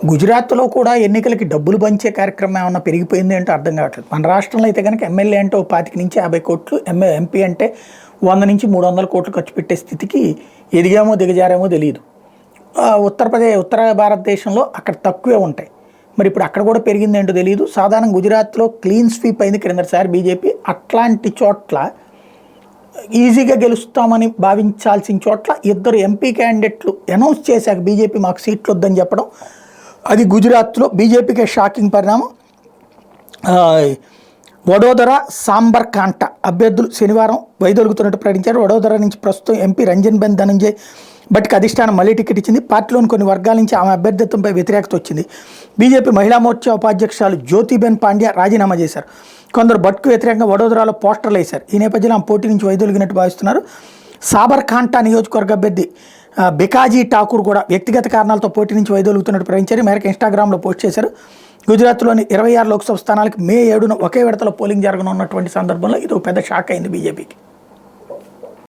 గుజరాత్లో కూడా ఎన్నికలకి డబ్బులు పంచే కార్యక్రమం ఏమన్నా పెరిగిపోయింది అంటే అర్థం కావట్లేదు. మన రాష్ట్రంలో అయితే కనుక ఎమ్మెల్యే అంటే 25 నుంచి 50 కోట్లు, ఎంపీ అంటే 100 నుంచి 300 కోట్లు ఖర్చు పెట్టే స్థితికి ఎదిగామో దిగజారేమో తెలియదు. ఉత్తర భారతదేశంలో అక్కడ తక్కువే ఉంటాయి. మరి ఇప్పుడు అక్కడ కూడా పెరిగింది ఏంటో తెలియదు. సాధారణ గుజరాత్లో క్లీన్ స్వీప్ అయింది క్రిందసారి బీజేపీ. అట్లాంటి చోట్ల ఈజీగా గెలుస్తామని భావించాల్సిన చోట్ల 2 ఎంపీ క్యాండిడేట్లు అనౌన్స్ చేశాక బీజేపీ మాకు సీట్లు వద్దని చెప్పడం, అది గుజరాత్లో బీజేపీకే షాకింగ్ పరిణామం. వడోదర, సాంబర్కాంట అభ్యర్థులు శనివారం వైదొలుగుతున్నట్టు ప్రకటించారు. వడోదర నుంచి ప్రస్తుతం ఎంపీ రంజన్బెన్ ధనంజయ్ బట్కి అధిష్టానం మళ్లీ టికెట్ ఇచ్చింది. పార్టీలోని కొన్ని వర్గాల నుంచి ఆమె అభ్యర్థిత్వంపై వ్యతిరేకత వచ్చింది. బీజేపీ మహిళా మోర్చా ఉపాధ్యక్షురాలు జ్యోతిబెన్ పాండ్యా రాజీనామా చేశారు. కొందరు భట్కు వ్యతిరేకంగా వడోదరాలో పోస్టర్లు వేశారు. ఈ నేపథ్యంలో ఆమె పోటీ నుంచి వైదొలిగినట్టు భావిస్తున్నారు. సాబర్కాంటా నియోజకవర్గ అభ్యర్థి బికాజీ ఠాకూర్ కూడా వ్యక్తిగత కారణాలతో పోటీ నుంచి వైదొలుగుతున్నట్టు ప్రకటించారు. ఈ మేరకు ఇన్స్టాగ్రామ్లో పోస్ట్ చేశారు. గుజరాత్లోని 26 లోక్సభ స్థానాలకు మే 7న ఒకే విడతలో పోలింగ్ జరగనున్నటువంటి సందర్భంలో ఇది ఒక పెద్ద షాక్ అయింది బీజేపీకి.